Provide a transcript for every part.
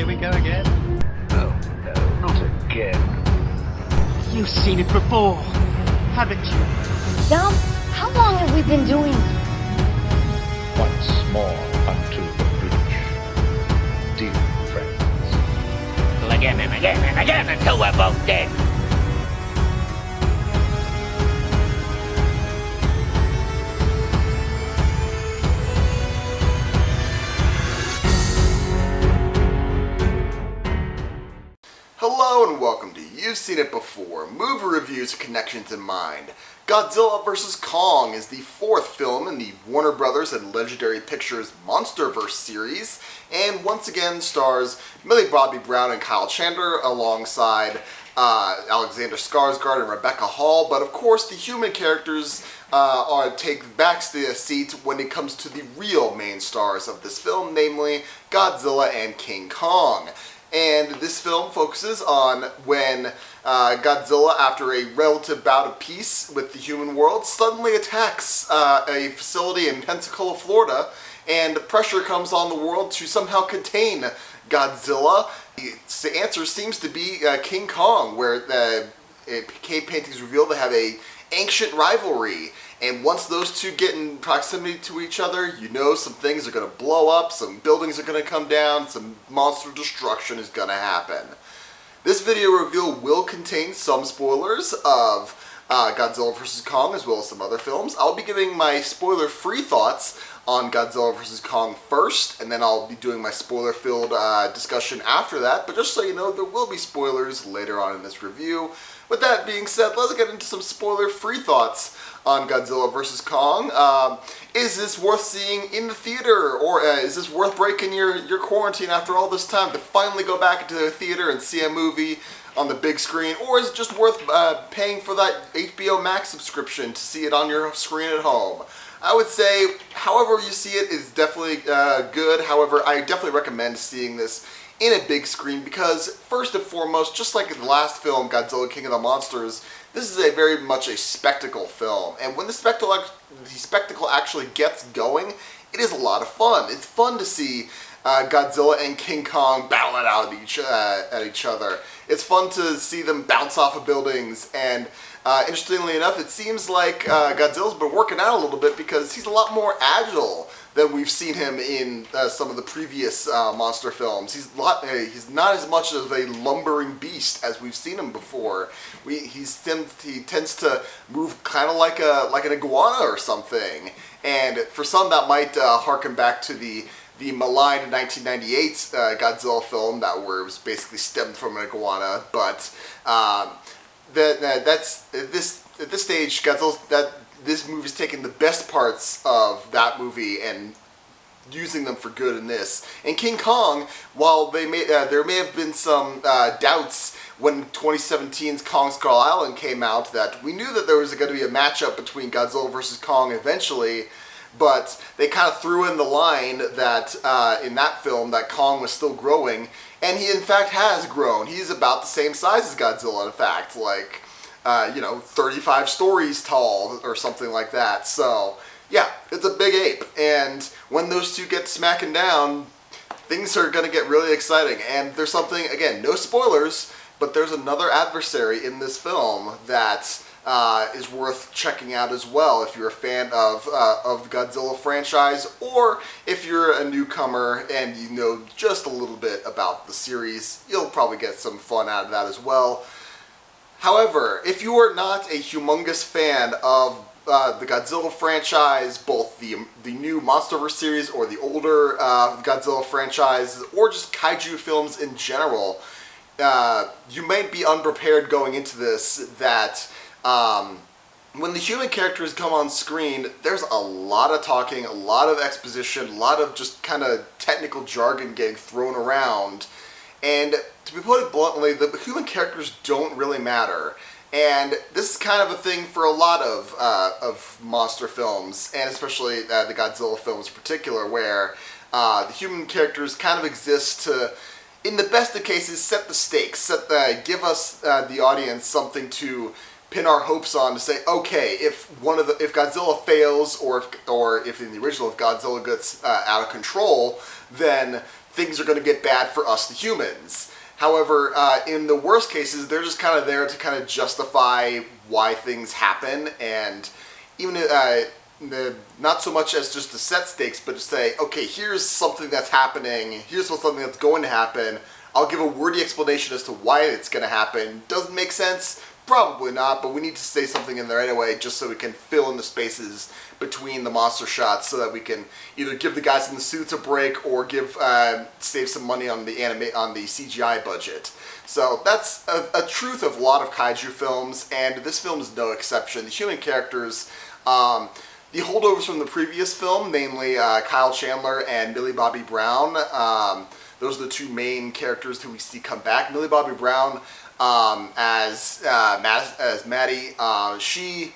Here we go again. Oh, no, not again. You've seen it before, haven't you? Dom, how long have we been doing this? Once more unto the breach, dear friends. Again and again and again until we're both dead. Hello and welcome to You've Seen It Before, movie reviews with connections in mind. Godzilla vs. Kong is the fourth film in the Warner Brothers and Legendary Pictures MonsterVerse series, and once again stars Millie Bobby Brown and Kyle Chandler alongside Alexander Skarsgård and Rebecca Hall, but of course the human characters take back the seat when it comes to the real main stars of this film, namely Godzilla and King Kong. And this film focuses on when Godzilla, after a relative bout of peace with the human world, suddenly attacks a facility in Pensacola, Florida, and pressure comes on the world to somehow contain Godzilla. The answer seems to be King Kong, where cave paintings reveal they have an ancient rivalry. And once those two get in proximity to each other, you know some things are going to blow up, some buildings are going to come down, some monster destruction is going to happen. This video review will contain some spoilers of Godzilla vs. Kong as well as some other films. I'll be giving my spoiler-free thoughts on Godzilla vs. Kong first, and then I'll be doing my spoiler-filled discussion after that. But just so you know, there will be spoilers later on in this review. With that being said, let's get into some spoiler-free thoughts on Godzilla vs. Kong. Is this worth seeing in the theater, or is this worth breaking your quarantine after all this time to finally go back into the theater and see a movie on the big screen, or is it just worth paying for that HBO Max subscription to see it on your screen at home? I would say, however you see it is definitely good. However, I definitely recommend seeing this in a big screen because, first and foremost, just like in the last film, Godzilla King of the Monsters, this is a very much a spectacle film. And when the spectacle actually gets going, it is a lot of fun. It's fun to see Godzilla and King Kong battle it out at each other. It's fun to see them bounce off of buildings, and interestingly enough, it seems like Godzilla's been working out a little bit because he's a lot more agile than we've seen him in some of the previous monster films. He's not as much of a lumbering beast as we've seen him before. He tends to move kind of like an iguana or something. And for some, that might harken back to the maligned 1998 Godzilla film that was basically stemmed from an iguana. But that's at this stage, this movie's taking the best parts of that movie and using them for good in this. And King Kong, while there may have been some doubts when 2017's Kong Skull Island came out, that we knew that there was going to be a matchup between Godzilla vs. Kong eventually, but they kind of threw in the line that in that film that Kong was still growing, and he in fact has grown. He's about the same size as Godzilla, in fact, like 35 stories tall or something like that. So yeah, it's a big ape, and when those two get smacking down, things are going to get really exciting. And there's something, again, no spoilers, but there's another adversary in this film that is worth checking out as well if you're a fan of the Godzilla franchise, or if you're a newcomer and you know just a little bit about the series. You'll probably get some fun out of that as well. However, if you are not a humongous fan of the Godzilla franchise, both the new MonsterVerse series or the older Godzilla franchise, or just kaiju films in general, you might be unprepared going into this that when the human characters come on screen, there's a lot of talking, a lot of exposition, a lot of just kind of technical jargon getting thrown around. And to be put it bluntly, the human characters don't really matter. And this is kind of a thing for a lot of monster films, and especially the Godzilla films in particular, where the human characters kind of exist to, in the best of cases, set the stakes, give us the audience something to pin our hopes on, to say, okay, if Godzilla fails, or if in the original, if Godzilla gets out of control, then things are going to get bad for us, the humans. However, in the worst cases, they're just kind of there to kind of justify why things happen, and even not so much as just to set stakes, but to say, okay, here's something that's happening, here's something that's going to happen. I'll give a wordy explanation as to why it's going to happen. Doesn't make sense? Probably not, but we need to say something in there anyway, just so we can fill in the spaces between the monster shots, so that we can either give the guys in the suits a break or save some money on the CGI budget. So that's a truth of a lot of kaiju films, and this film is no exception. The human characters, the holdovers from the previous film, namely Kyle Chandler and Millie Bobby Brown, those are the two main characters who we see come back. Millie Bobby Brown as Maddie, she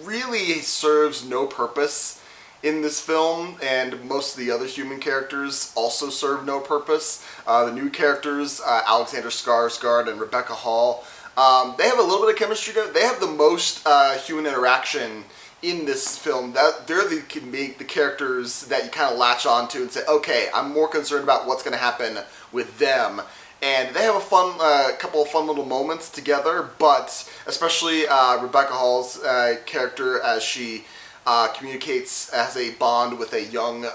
really serves no purpose in this film, and most of the other human characters also serve no purpose. The new characters, Alexander Skarsgård and Rebecca Hall, they have a little bit of chemistry together. They have the most human interaction in this film. They're the characters that you kind of latch onto and say, okay, I'm more concerned about what's going to happen with them. And they have a couple of fun little moments together, but especially Rebecca Hall's character, as she communicates, has a bond with a young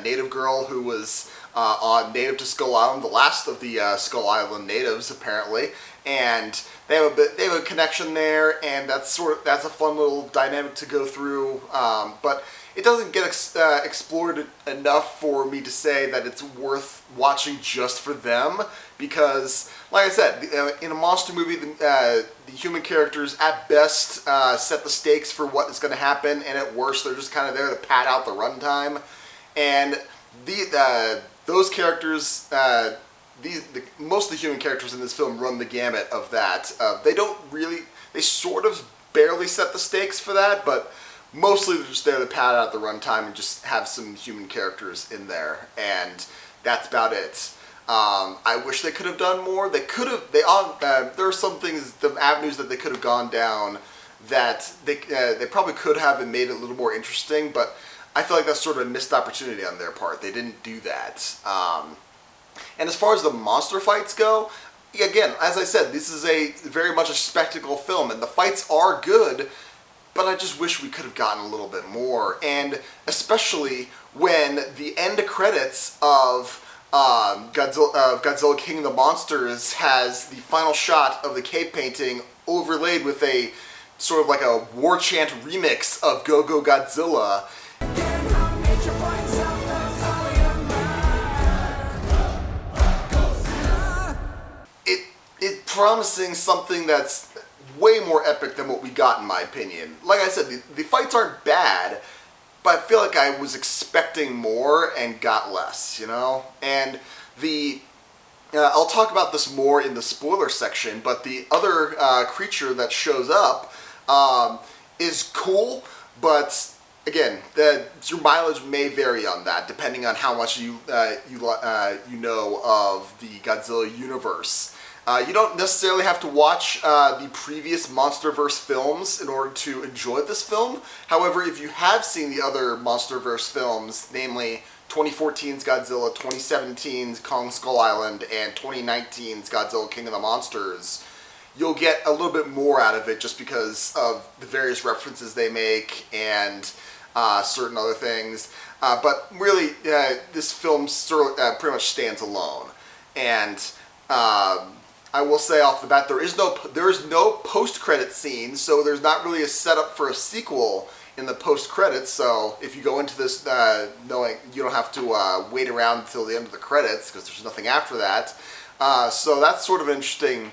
native girl who was native to Skull Island, the last of the Skull Island natives, apparently. And they have a connection there, and that's a fun little dynamic to go through. But it doesn't get explored enough for me to say that it's worth watching just for them, because, like I said, in a monster movie, the human characters at best set the stakes for what is going to happen, and at worst, they're just kind of there to pad out the runtime. And those characters, most of the human characters in this film run the gamut of that. They sort of barely set the stakes for that, but mostly they're just there to pad out the runtime and just have some human characters in there, and that's about it. I wish they could have done more. They could have. There are some things, the avenues that they could have gone down that they probably could have and made it a little more interesting, but I feel like that's sort of a missed opportunity on their part. They didn't do that. And as far as the monster fights go, again, as I said, this is very much a spectacle film, and the fights are good, but I just wish we could have gotten a little bit more. And especially when the end credits of Godzilla King of the Monsters has the final shot of the cave painting overlaid with a sort of like a war chant remix of Go Go Godzilla. It's promising something that's way more epic than what we got, in my opinion. Like I said, the fights aren't bad, but I feel like I was expecting more and got less, you know? And I'll talk about this more in the spoiler section, but the other creature that shows up is cool, but again, your mileage may vary on that, depending on how much you know of the Godzilla universe. You don't necessarily have to watch the previous MonsterVerse films in order to enjoy this film. However, if you have seen the other MonsterVerse films, namely 2014's Godzilla, 2017's Kong Skull Island, and 2019's Godzilla King of the Monsters, you'll get a little bit more out of it just because of the various references they make and certain other things. But really, this film pretty much stands alone. And I will say off the bat, there is no post-credit scene, so there's not really a setup for a sequel in the post-credits. So if you go into this knowing you don't have to wait around until the end of the credits, because there's nothing after that. So that's sort of an interesting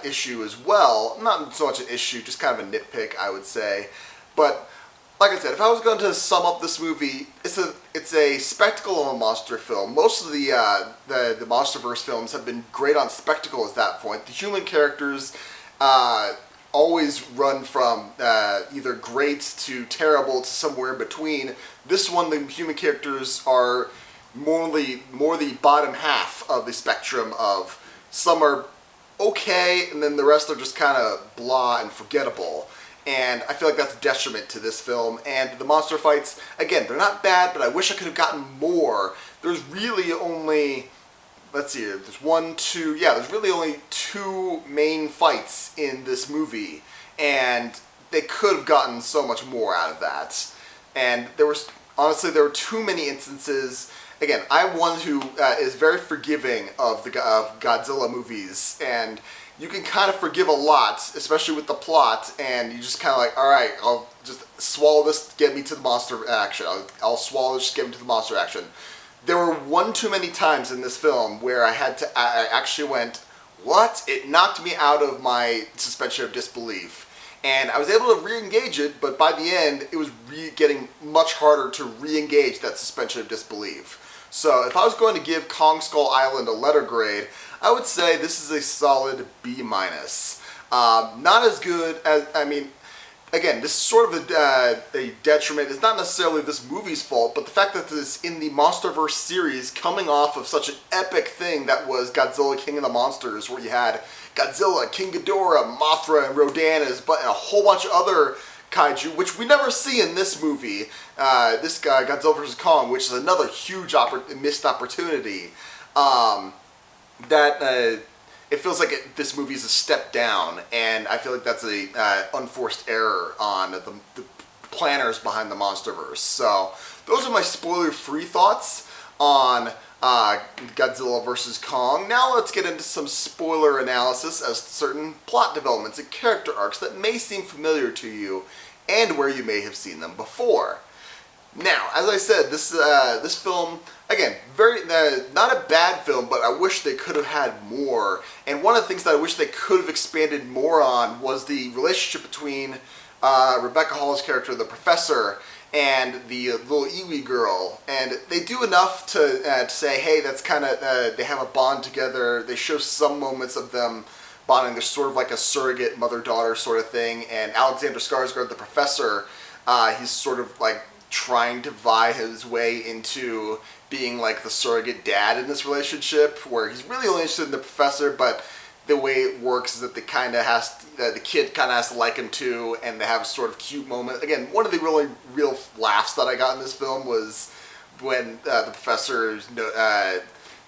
issue as well. Not so much an issue, just kind of a nitpick, I would say. But like I said, if I was going to sum up this movie, it's a spectacle of a monster film. Most of the MonsterVerse films have been great on spectacle at that point. The human characters always run from either great to terrible to somewhere in between. This one, the human characters are more the bottom half of the spectrum of some are okay, and then the rest are just kind of blah and forgettable. And I feel like that's a detriment to this film. And the monster fights, again, they're not bad, but I wish I could have gotten more. there's really only, let's see, there's there's really only 2 main fights in this movie, and they could have gotten so much more out of that. And there were too many instances. Again, I'm one who is very forgiving of Godzilla movies, and you can kind of forgive a lot, especially with the plot, and you just kind of like, all right, I'll just swallow this to get me to the monster action. I'll swallow this to get me to the monster action. There were one too many times in this film where I actually went, what? It knocked me out of my suspension of disbelief. And I was able to re-engage it, but by the end, it was getting much harder to re-engage that suspension of disbelief. So if I was going to give Kong Skull Island a letter grade, I would say this is a solid B-. Not as good as, again, this is sort of a detriment. It's not necessarily this movie's fault, but the fact that this in the MonsterVerse series, coming off of such an epic thing that was Godzilla King of the Monsters, where you had Godzilla, King Ghidorah, Mothra, and Rodan, and a whole bunch of other kaiju, which we never see in this movie, this guy, Godzilla vs. Kong, which is another huge missed opportunity, it feels like this movie is a step down, and I feel like that's a unforced error on the planners behind the MonsterVerse. So those are my spoiler-free thoughts on Godzilla vs. Kong. Now let's get into some spoiler analysis as to certain plot developments and character arcs that may seem familiar to you and where you may have seen them before. Now, as I said, this film, again, not a bad film, but I wish they could have had more. And one of the things that I wish they could have expanded more on was the relationship between Rebecca Hall's character, the professor, and the little Iwi girl. And they do enough to say, hey, that's kind of, they have a bond together. They show some moments of them bonding. There's sort of like a surrogate mother-daughter sort of thing. And Alexander Skarsgård, the professor, he's sort of like trying to vie his way into being like the surrogate dad in this relationship, where he's really only interested in the professor, but the way it works is that the kid kind of has to like him too, and they have a sort of cute moment. Again, one of the real laughs that I got in this film was when the professor,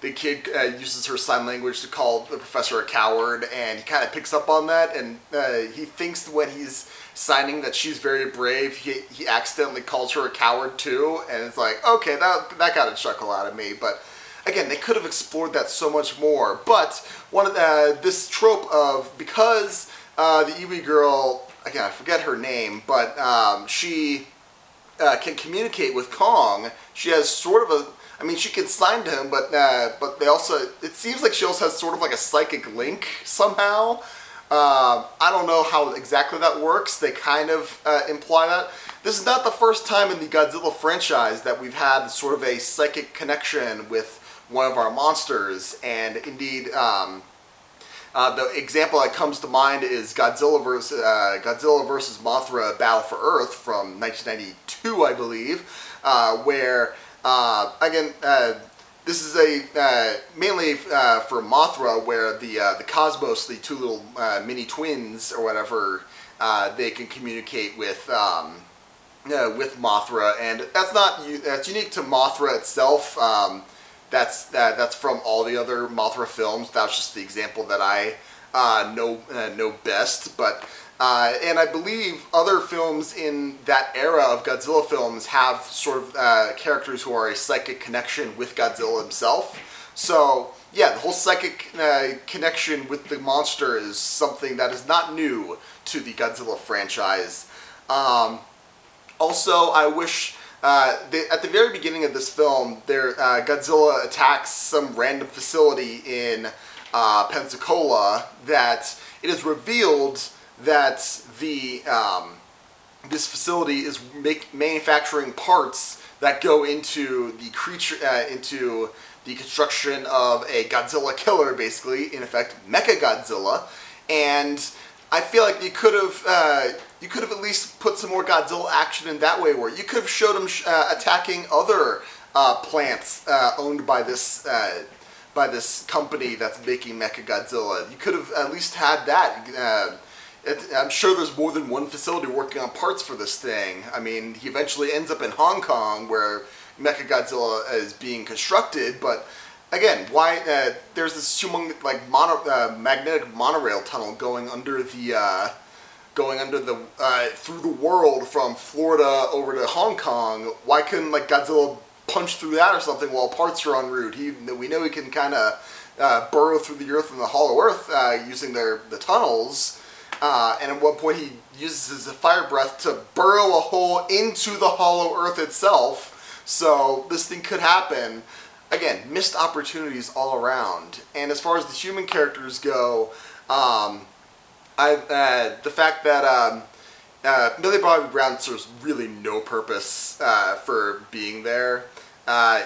the kid uses her sign language to call the professor a coward, and he kind of picks up on that, and he thinks when he's signing that she's very brave, he accidentally calls her a coward too, and it's like, okay, that got a chuckle out of me. But again, they could have explored that so much more. But one of this trope of, because the Iwi girl, again, I forget her name, but she can communicate with Kong. She has sort of she can sign to him, but they also, it seems like she also has sort of like a psychic link somehow. I don't know how exactly that works. They kind of imply that. This is not the first time in the Godzilla franchise that we've had sort of a psychic connection with one of our monsters, and indeed, the example that comes to mind is Godzilla versus Mothra Battle for Earth from 1992, I believe, where, again, this is mainly for Mothra, where the Cosmos, the 2 little mini twins or whatever, they can communicate with Mothra, and that's unique to Mothra itself. That's from all the other Mothra films. That's just the example that I know best. But and I believe other films in that era of Godzilla films have sort of characters who are a psychic connection with Godzilla himself. So yeah, the whole psychic connection with the monster is something that is not new to the Godzilla franchise. Also, I wish at the very beginning of this film, Godzilla attacks some random facility in Pensacola, that it is revealed that this facility is manufacturing parts that go into the into the construction of a Godzilla killer, basically, in effect, Mechagodzilla. And I feel like you could have at least put some more Godzilla action in that way, where you could have showed him attacking other plants owned by this company that's making Mechagodzilla. You could have at least had that. I'm sure there's more than one facility working on parts for this thing. I mean, he eventually ends up in Hong Kong, where Mechagodzilla is being constructed, but again, why there's this humongous magnetic monorail tunnel going under the through the world from Florida over to Hong Kong. Why couldn't Godzilla punch through that or something while parts are en route? We know he can kind of burrow through the earth and the hollow earth using the tunnels. And at one point he uses his fire breath to burrow a hole into the hollow earth itself. So this thing could happen. Again, missed opportunities all around. And as far as the human characters go, the fact that Millie Bobby Brown serves really no purpose for being there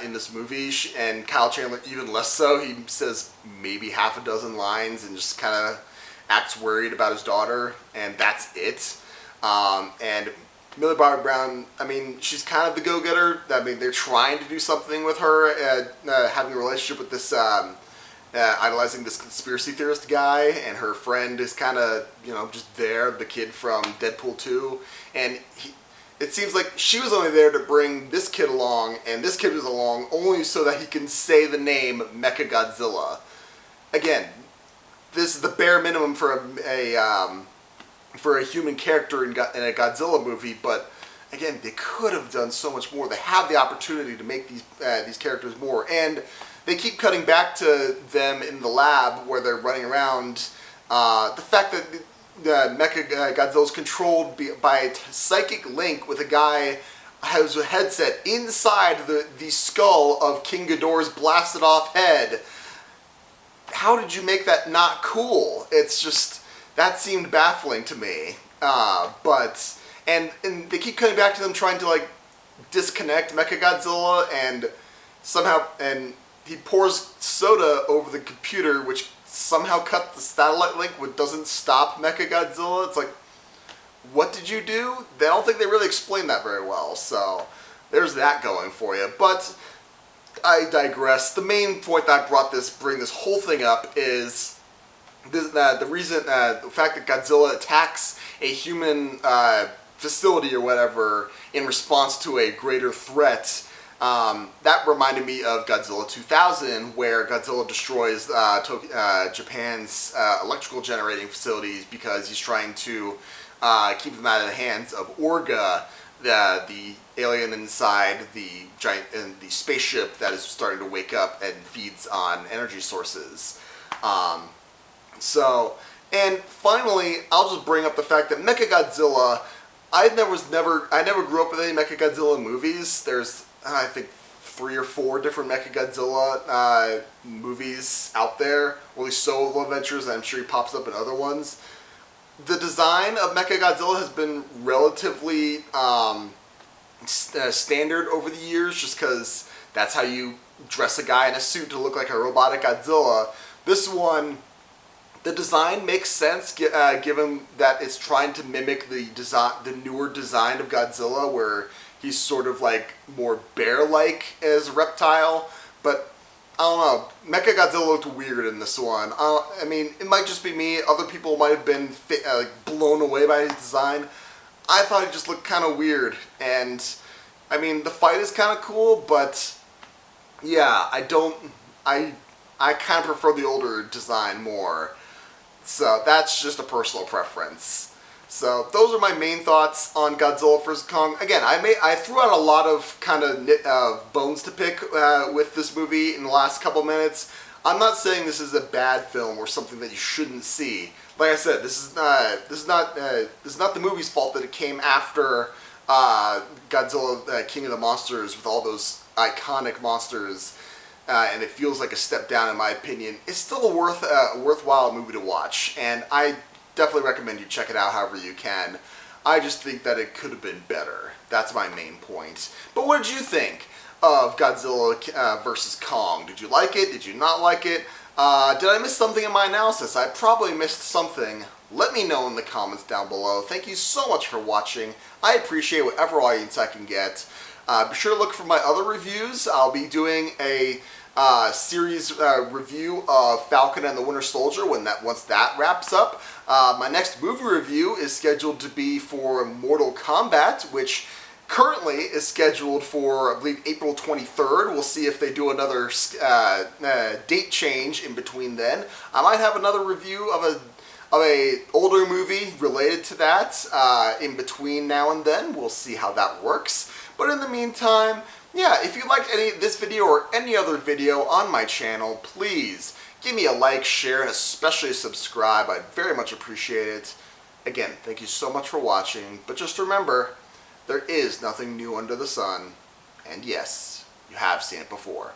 in this movie, and Kyle Chandler even less so. He says maybe half a dozen lines and just kind of acts worried about his daughter, and that's it. And Millie Bobby Brown, I mean, she's kind of the go-getter. I mean, they're trying to do something with her, having a relationship with this idolizing this conspiracy theorist guy, and her friend is kind of, just there, the kid from Deadpool 2, and it seems like she was only there to bring this kid along, and this kid was along only so that he can say the name Mechagodzilla. Again, this is the bare minimum for a human character in a Godzilla movie, but again, they could have done so much more. They have the opportunity to make these characters more, and they keep cutting back to them in the lab where they're running around. The fact that Mechagodzilla is controlled by a psychic link with a guy who has a headset inside the skull of King Ghidorah's blasted off head. How did you make that not cool? It's just, that seemed baffling to me. And they keep coming back to them trying to disconnect Mechagodzilla, and somehow, and he pours soda over the computer, which somehow cut the satellite link, which doesn't stop Mechagodzilla. It's like, what did you do? I don't think they really explained that very well, so there's that going for you. But I digress. The main point that bring this whole thing up is the fact that Godzilla attacks a human facility or whatever in response to a greater threat. That reminded me of Godzilla 2000, where Godzilla destroys Japan's electrical generating facilities because he's trying to keep them out of the hands of Orga, the alien inside the spaceship that is starting to wake up and feeds on energy sources. And finally, I'll just bring up the fact that Mechagodzilla, I never grew up with any Mechagodzilla movies. There's, I think, 3 or 4 different Mechagodzilla movies out there, or at least solo adventures, and I'm sure he pops up in other ones. The design of Mechagodzilla has been relatively standard over the years, just because that's how you dress a guy in a suit to look like a robotic Godzilla. This one, the design makes sense, given that it's trying to mimic the newer design of Godzilla, where he's sort of more bear-like as a reptile. But I don't know, Mechagodzilla looked weird in this one. I mean, it might just be me. Other people might have been blown away by his design. I thought he just looked kind of weird. And I mean, the fight is kind of cool, but yeah, I kind of prefer the older design more. So that's just a personal preference. So those are my main thoughts on Godzilla vs. Kong. Again, I threw out a lot of kind of bones to pick with this movie in the last couple minutes. I'm not saying this is a bad film or something that you shouldn't see. Like I said, this is not the movie's fault that it came after Godzilla, King of the Monsters, with all those iconic monsters. And it feels like a step down in my opinion. It's still a worthwhile movie to watch, and I definitely recommend you check it out however you can. I just think that it could have been better. That's my main point. But what did you think of Godzilla vs. Kong? Did you like it? Did you not like it? Did I miss something in my analysis? I probably missed something. Let me know in the comments down below. Thank you so much for watching. I appreciate whatever audience I can get. Be sure to look for my other reviews. I'll be doing a series review of Falcon and the Winter Soldier once that wraps up. My next movie review is scheduled to be for Mortal Kombat, which currently is scheduled for, I believe, April 23rd. We'll see if they do another date change in between then. I might have another review of a older movie related to that in between now and then. We'll see how that works. But in the meantime, yeah, if you liked this video or any other video on my channel, please give me a like, share, and especially subscribe. I'd very much appreciate it. Again, thank you so much for watching, but just remember, there is nothing new under the sun, and yes, you have seen it before.